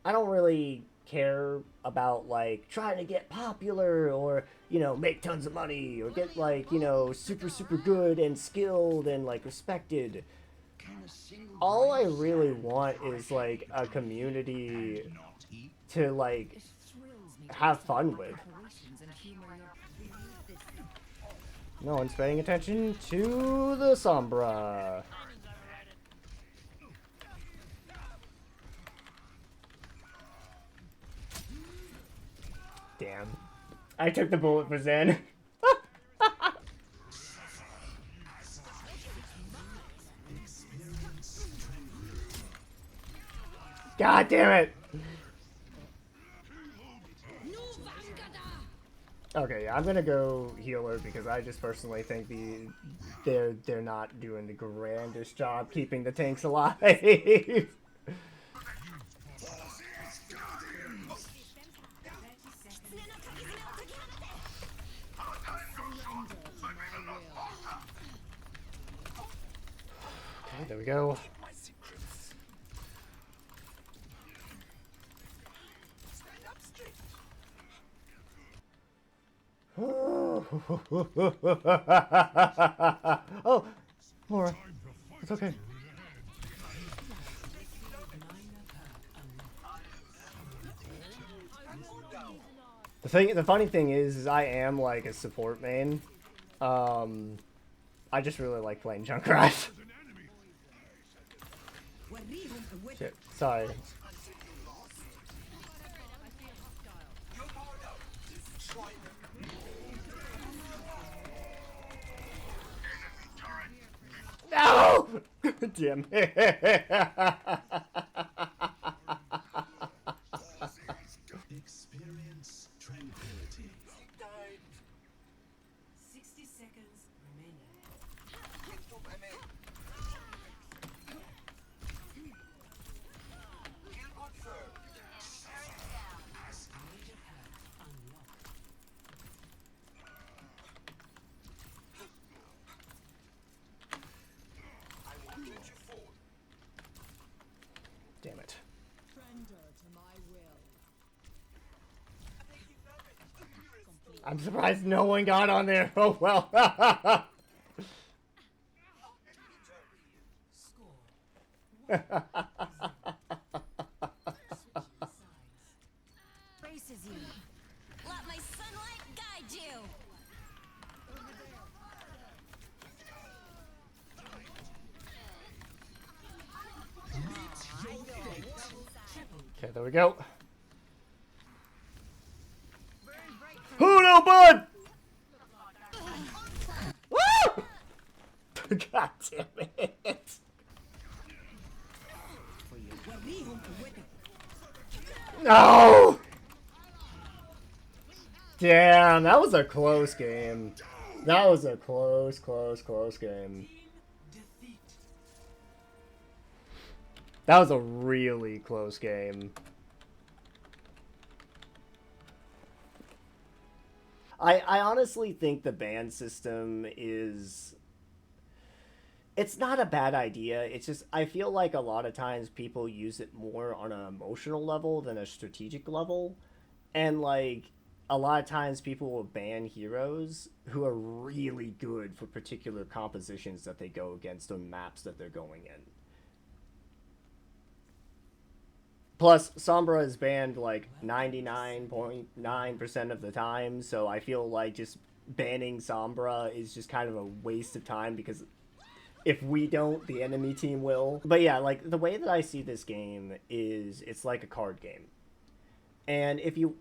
I don't really care about like trying to get popular or make tons of money or get like super good and skilled and like respected. All I really want is like a community to like have fun with. No one's paying attention to the Sombra. Damn. I took the bullet for Zen. God damn it! Okay, yeah, I'm gonna go healer because I just personally think they're not doing the grandest job keeping the tanks alive. Okay, there we go. Oh, Laura, it's okay. The funny thing is I am like a support main. I just really like playing Junkrat. Shit, sorry. No! Damn. Experience tranquility. 60 seconds remaining. Damn it. I'm surprised no one got on there. Oh well. Braces you. Let my sunlight guide you. Okay, there we go. Who no bud? Woo! God damn it. No! Damn, that was a close game. That was a close game. That was a really close game. I honestly think the ban system is... It's not a bad idea. It's just, I feel like a lot of times people use it more on an emotional level than a strategic level. And, like, a lot of times people will ban heroes who are really good for particular compositions that they go against on maps that they're going in. Plus, Sombra is banned like 99.9% of the time, so I feel like just banning Sombra is just kind of a waste of time because if we don't, the enemy team will. But yeah, like the way that I see this game is it's like a card game. And if you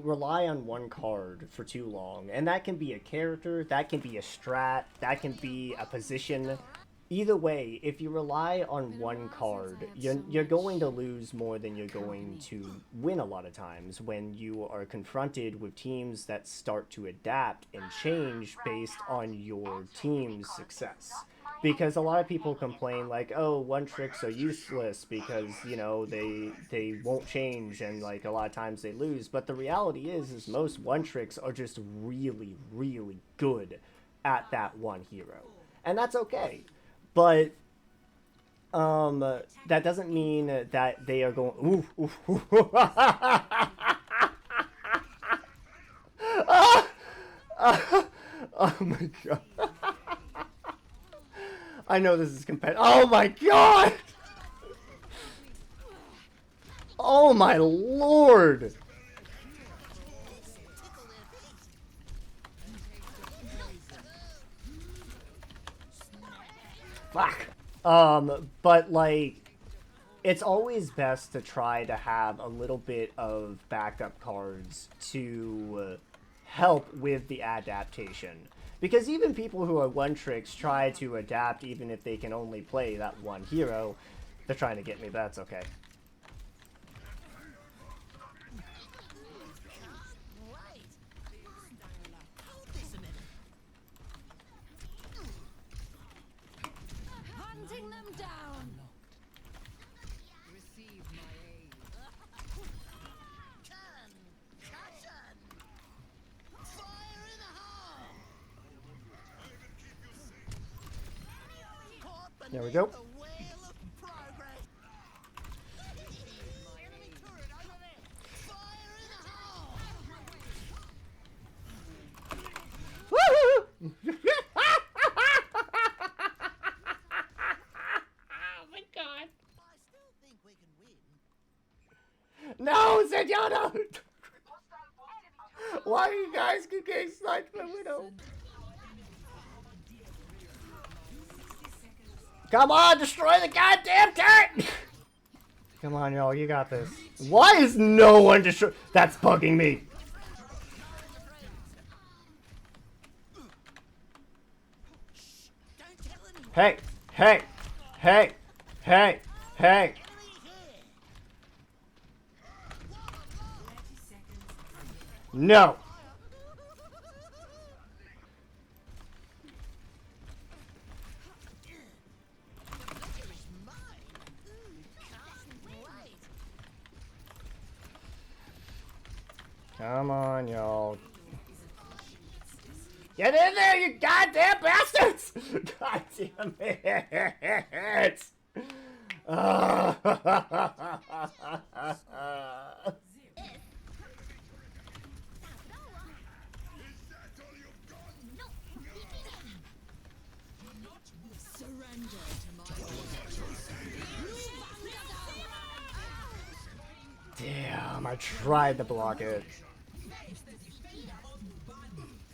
rely on one card for too long, and that can be a character, that can be a strat, that can be a position, either way, if you rely on one card, you're going to lose more than you're going to win a lot of times when you are confronted with teams that start to adapt and change based on your team's success. Because a lot of people complain like, oh, one tricks are useless because, they won't change and like a lot of times they lose. But the reality is most one tricks are just really, really good at that one hero. And that's okay. But That doesn't mean that they are going. Ooh, ooh, ooh. Oh my god. I know this is competitive. Oh my god! Oh my lord! Fuck. But like, it's always best to try to have a little bit of backup cards to help with the adaptation. Because even people who are one-tricks try to adapt even if they can only play that one hero. They're trying to get me, but that's okay. Hunting them down. Receive my aid. Concussion! Fire in the hole! Caught There we go. beneath the wheel of progress. Enemy turret over there! Fire in the hole! Woohoo! Oh my god. I still think we can win. No, Zenyatta! Why are you guys getting sniped by Widow? Come on, destroy the goddamn turret! Come on, y'all, you got this. Why is no one destroy? That's bugging me. Don't tell anyone. Hey, hey, hey, hey, hey. Enemy here! 30 seconds remaining. No. Victor is mine! Can't wait! Come on, y'all. Get in there, you goddamn bastards! God damn it! Surrender to my Damn, I tried to block it. 60 seconds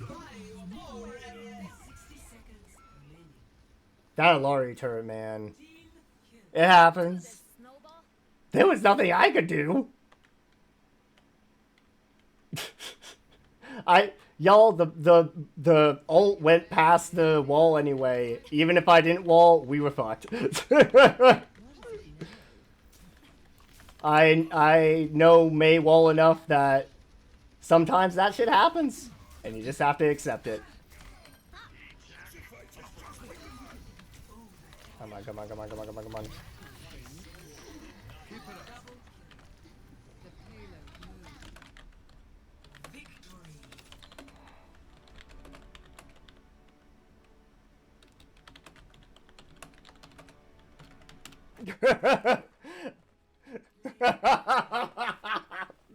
remaining. That Alari turret, man. It happens. snowball. There was nothing I could do. Y'all, the ult went past the wall anyway. Even if I didn't wall, we were fucked. I know May well enough that sometimes that shit happens, and you just have to accept it. Come on, come on, come on, come on, come on, come on.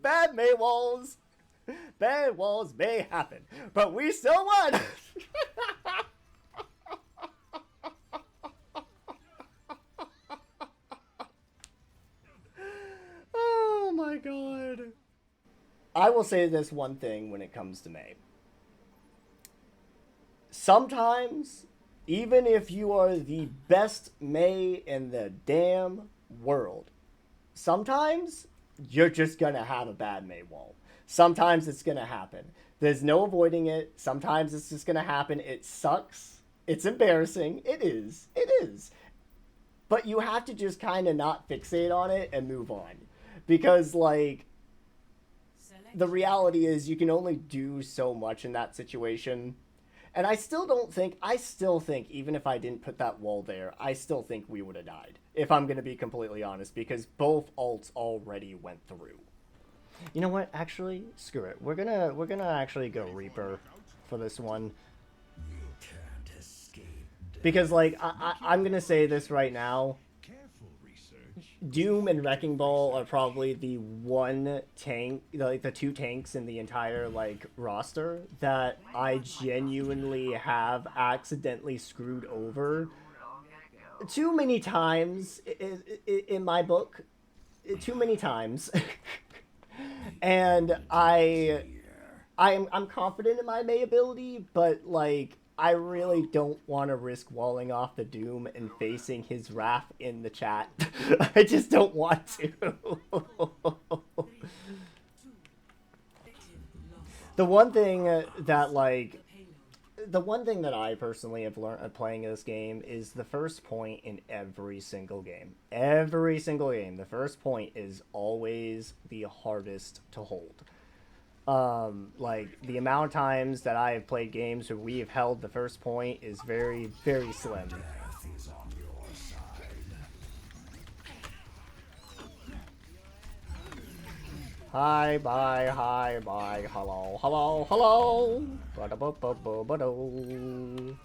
Bad May walls. Bad walls may happen, but we still won. Oh my god. I will say this one thing when it comes to May. Sometimes, even if you are the best May in the damn world, sometimes you're just gonna have a bad May wall. Sometimes it's gonna happen. There's no avoiding it. Sometimes it's just gonna happen. It sucks. It's embarrassing. It is. It is. But you have to just kind of not fixate on it and move on. Because, like, Select the reality is you can only do so much in that situation. And I still think, even if I didn't put that wall there, I still think we would have died. If I'm going to be completely honest, because both ults already went through. You know what? Actually, screw it. We're gonna actually go Reaper for this one. You can't escape. Because, like, I'm going to say this right now. Can't Doom and Wrecking Ball are probably the one tank, like the two tanks in the entire like roster that I genuinely have accidentally screwed over too many times in my book, too many times, and I'm confident in my May ability, but like I really don't want to risk walling off the Doom and facing his wrath in the chat. I just don't want to. The one thing that like the one thing that I personally have learned playing this game is the first point in every single game. Every single game, the first point is always the hardest to hold. Like the amount of times that I have played games where we have held the first point is very, very slim. Hi, bye, hi, bye, hello, hello, hello. Ba-da-ba-ba-ba-ba-do.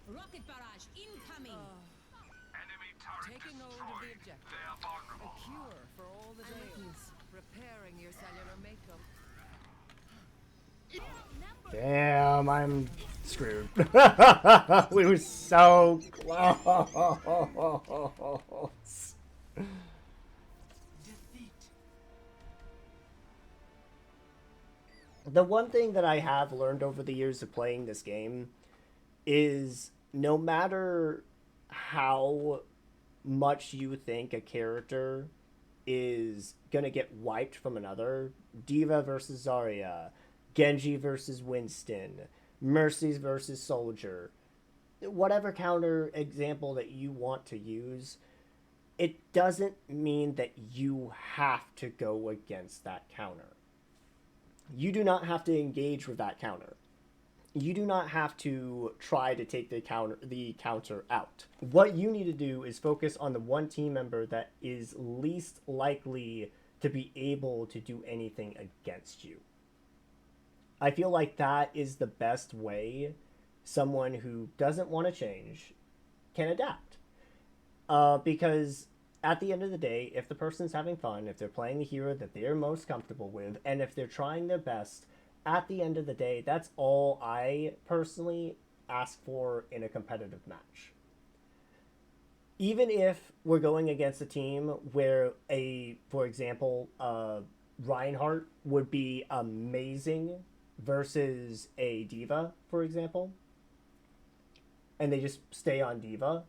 Rocket barrage incoming. Taking hold of the objective. A cure for all the days. Repairing your cellular makeup. Damn, I'm screwed. We were so close. The one thing that I have learned over the years of playing this game is no matter how much you think a character is gonna get wiped from another, Diva versus Zarya, Genji versus Winston, Mercy's versus Soldier, whatever counter example that you want to use, it doesn't mean that you have to go against that counter. You do not have to engage with that counter. You do not have to try to take the counter out. What you need to do is focus on the one team member that is least likely to be able to do anything against you. I feel like that is the best way someone who doesn't want to change can adapt. Because at the end of the day, if the person's having fun, if they're playing the hero that they're most comfortable with, and if they're trying their best, at the end of the day, that's all I personally ask for in a competitive match. Even if we're going against a team where for example, Reinhardt would be amazing versus a Diva, for example, and they just stay on Diva,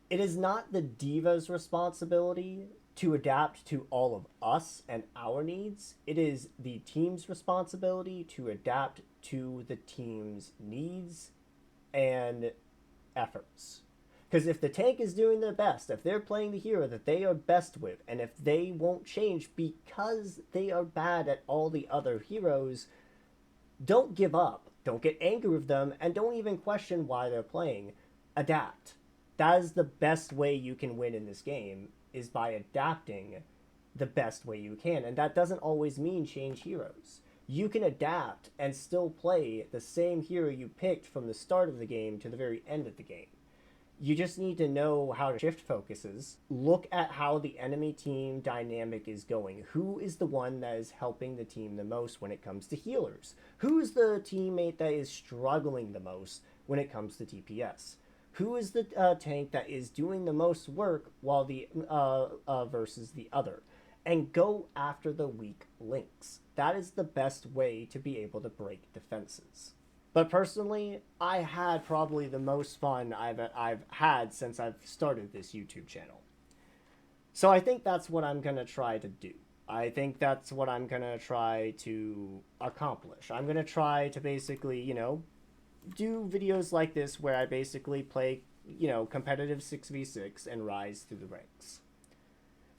it is not the Diva's responsibility to adapt to all of us and our needs. It is the team's responsibility to adapt to the team's needs and efforts. Because if the tank is doing their best, if they're playing the hero that they are best with, and if they won't change because they are bad at all the other heroes, don't give up. Don't get angry with them, and don't even question why they're playing. Adapt. That is the best way you can win in this game, is by adapting the best way you can. And that doesn't always mean change heroes. You can adapt and still play the same hero you picked from the start of the game to the very end of the game. You just need to know how to shift focuses. Look at how the enemy team dynamic is going. Who is the one that is helping the team the most when it comes to healers? Who is the teammate that is struggling the most when it comes to TPS? Who is the tank that is doing the most work while the versus the other? And go after the weak links. That is the best way to be able to break defenses. But personally, I had probably the most fun I've had since I've started this YouTube channel. So I think that's what I'm going to try to do. I think that's what I'm going to try to accomplish. I'm going to try to basically, do videos like this where I basically play, competitive 6v6 and rise through the ranks.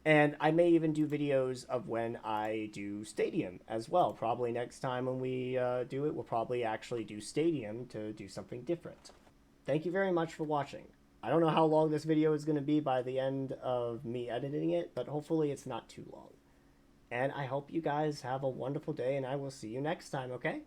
And I may even do videos of when I do Stadium as well. Probably next time when we do it, we'll probably actually do Stadium to do something different. Thank you very much for watching. I don't know how long this video is going to be by the end of me editing it, but hopefully it's not too long. And I hope you guys have a wonderful day, and I will see you next time, okay?